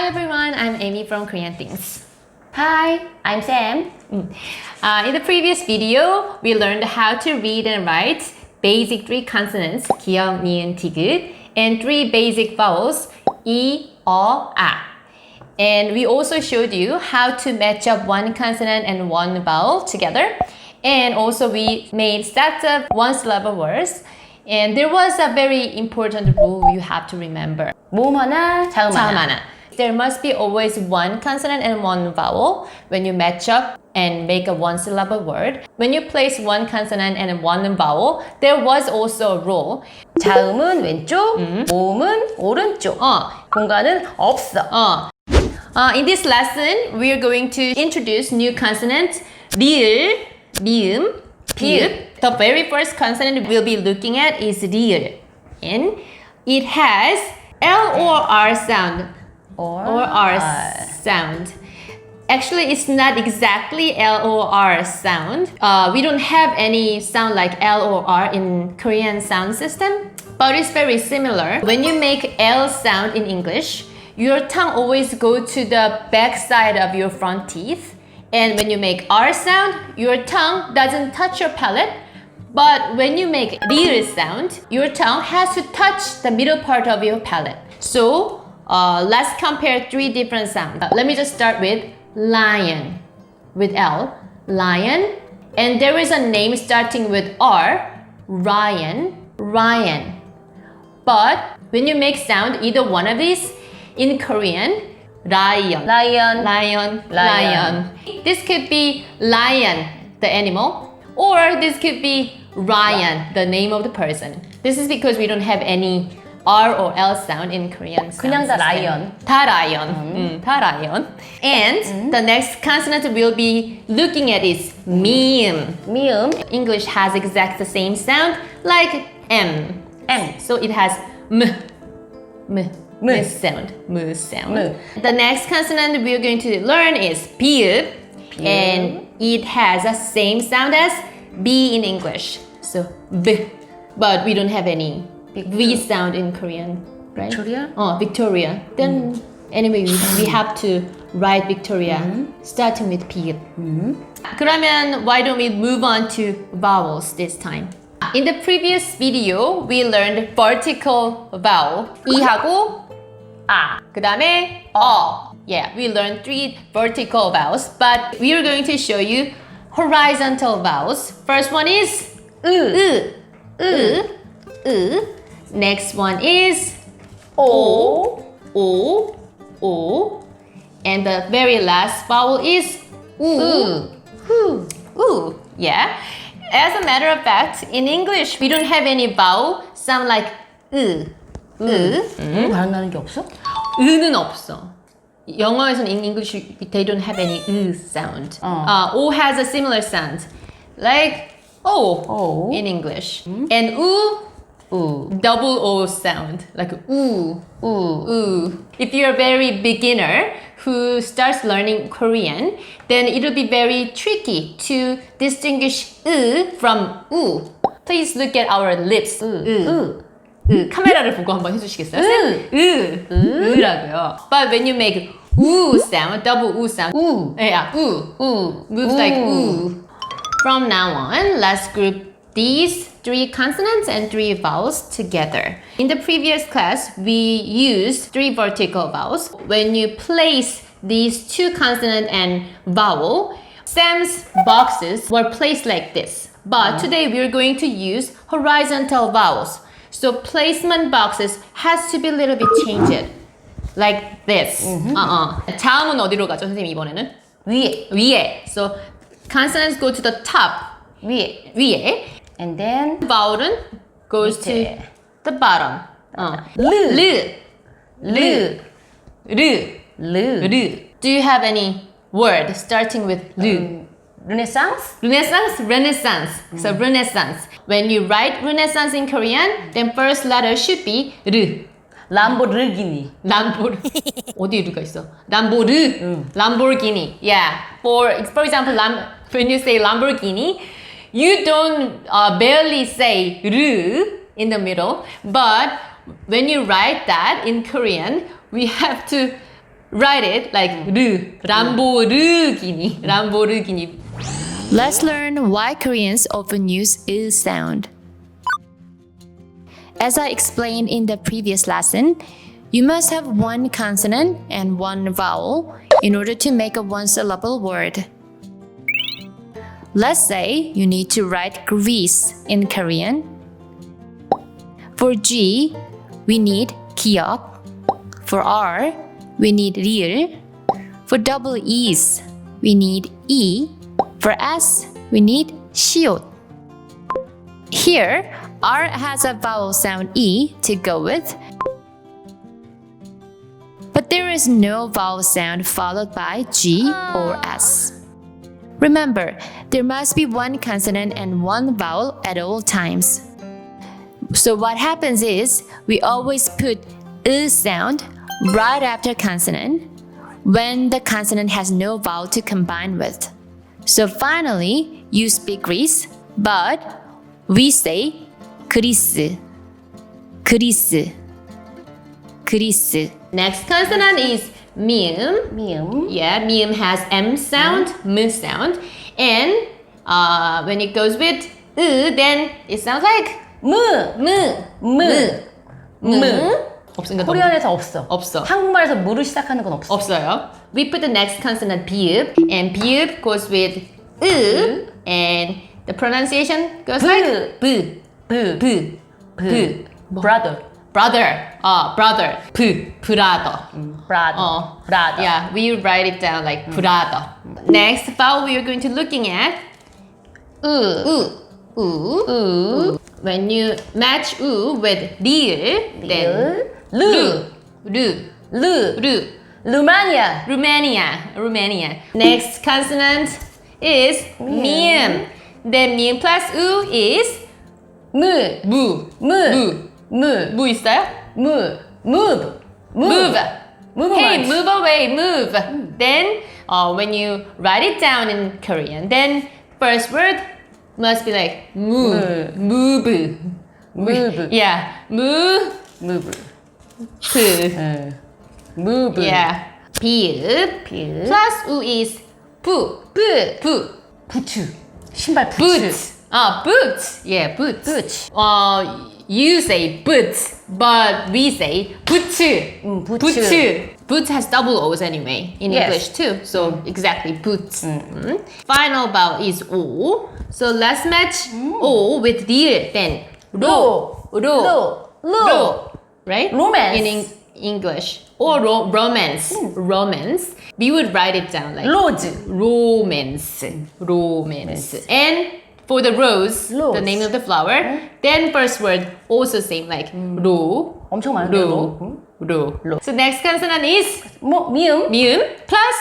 Hi everyone, I'm Amy from Korean Things. Hi, I'm Sam. In the previous video, we learned how to read and write basic 3 consonants, 기역, 니은, 디귿, and 3 basic vowels, 이, 어, 아. And we also showed you how to match up one consonant and one vowel together. And also we made sets of one-syllable words. And there was a very important rule you have to remember. 모음 하나, 자음 하나. There must be always one consonant and one vowel when you match up and make a one-syllable word. When you place one consonant and one vowel, there was also a rule. 자음은 왼쪽, 모음은 오른쪽. 공간은 없어. In this lesson, we are going to introduce new consonants, 리을, 미음, 비읍. The very first consonant we'll be looking at is 리을. And it has L or R sound. Or R sound. Actually, it's not exactly L or R sound. We don't have any sound like L or R in Korean sound system, but it's very similar. When you make L sound in English, your tongue always go to the back side of your front teeth. And when you make R sound, your tongue doesn't touch your palate. But when you make 리을 sound, your tongue has to touch the middle part of your palate. So, let's compare 3 different sounds. Let me just start with lion, with L, lion. And there is a name starting with R, Ryan, Ryan. But when you make sound either one of these, in Korean, lion, lion, lion, lion. This could be lion, the animal, or this could be Ryan, the name of the person. This is because we don't have any R or L sound in Korean sound 그냥 다 system. 라이언. 다 라이언. 다 라이언. And the next consonant we'll be looking at is 미음. 미음. English has exact the same sound like M. M. So it has m sound. M sound. M. The next consonant we're going to learn is 비읍. And it has the same sound as B in English. So B. But we don't have any V sound in Korean, right? Victoria? Oh, Victoria. Then anyway, we have to write Victoria starting with 비읍. 그러면 why don't we move on to vowels this time? In the previous video, we learned vertical vowel. 이하고 아. 그다음에 어. Yeah, we learned 3 vertical vowels, but we are going to show you horizontal vowels. First one is 으. Next one is o. And the very last vowel is u. Yeah. As a matter of fact, in English, we don't have any vowel sound like 으. 발음나는 게 없어? 으는 없어. 영어에서는 in English they don't have any 으 sound. O has a similar sound, like O in English. And double O sound, like oo. If you're a very beginner who starts learning Korean, then it'll be very tricky to distinguish 으 from 우. Please look at our lips. 카메라를 보고 한번 해주시겠어요? 으라고요. But when you make 우 sound, double 우 sound, moves like 우. From now on, let's group these 3 consonants and 3 vowels together. In the previous class, we used 3 vertical vowels. When you place these 2 consonant and vowel, Sam's boxes were placed like this. But today we're going to use horizontal vowels. So placement boxes has to be a little bit changed. Like this. 자음은 어디로 가죠, 선생님 이번에는? 위에. So consonants go to the top. 위에. And then vowel은 goes 밑에. to the bottom. 르. Do you have any word starting with 르? Renaissance? Renaissance. So Renaissance. When you write Renaissance in Korean, then first letter should be 르. 람보르기니. 어디 르가 있어? Lamborghini. Yeah. For example, when you say Lamborghini, you don't barely say 르 in the middle. But when you write that in Korean, we have to write it like 르, 람보르기니, 람보르기니. Let's learn why Koreans often use I sound. As I explained in the previous lesson, you must have one consonant and one vowel in order to make a one-syllable word. Let's say you need to write Greece in Korean. For G, we need 기역. For R, we need 리을. For double E's, we need E. For S, we need 시옷. Here, R has a vowel sound E to go with, but there is no vowel sound followed by G or S. Remember, there must be one consonant and one vowel at all times. So what happens is, we always put I sound right after consonant when the consonant has no vowel to combine with. So finally, you speak Greece, but we say 그리스, 그리스, 그리스. Next consonant is 미음. 미음. Yeah, 미음 has M sound, M sound. And when it goes with then it sounds like 무. 없으니까 코리안에서 없어. 없어. 한국말에서 무를 시작하는 건 없어. 없어요. We put the next consonant 비읍, and 비읍 goes with and the pronunciation goes like 브. brother. Brother. Brother. brother. brother. Yeah, we write it down like brother. Next vowel we are going to looking at When you match with 리을, then 르. Romania. Next consonant is 미음. Then 미음 plus is 무 있어요? Move. Hey, move away, move. Then when you write it down in Korean, then first word must be like move. Yeah, move. Yeah. 비읍 plus 우 is 부츠. 신발 부츠. boots. Boots. Yeah, boots. You say boots, but we say 부츠. 부츠. Boots has double O's anyway in Yes. English too. So exactly, boots. Final vowel is O. So let's match O with 리을. Then 로. Right? Romance. In English. Or romance. Romance. We would write it down like romance. And for the rose, the name of the flower, then first word also same like 로. 엄청 많은데요. 로. So next consonant is 미음. plus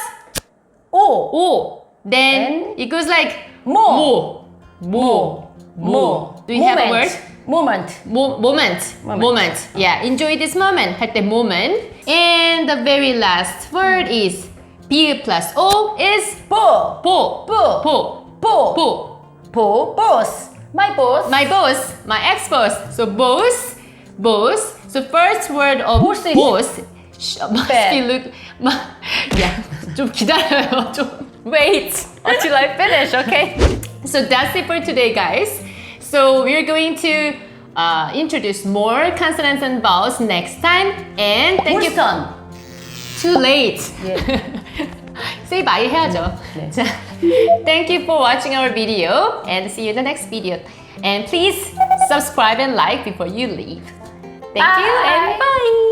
O. Then it goes like mo. Do you have a word? moment. Yeah, enjoy this moment. 할 때 moment. And the very last word is 비읍 plus O is boss. My boss. My ex-boss. So boss. So first word of boss must be look. Yeah, 좀 기다려요. 좀 wait until I finish, okay? So that's it for today, guys. So we're going to introduce more consonants and vowels next time. And thank you. Too late. Say bye 해야죠. 자, thank you for watching our video and see you in the next video. And please subscribe and like before you leave. Thank you and bye.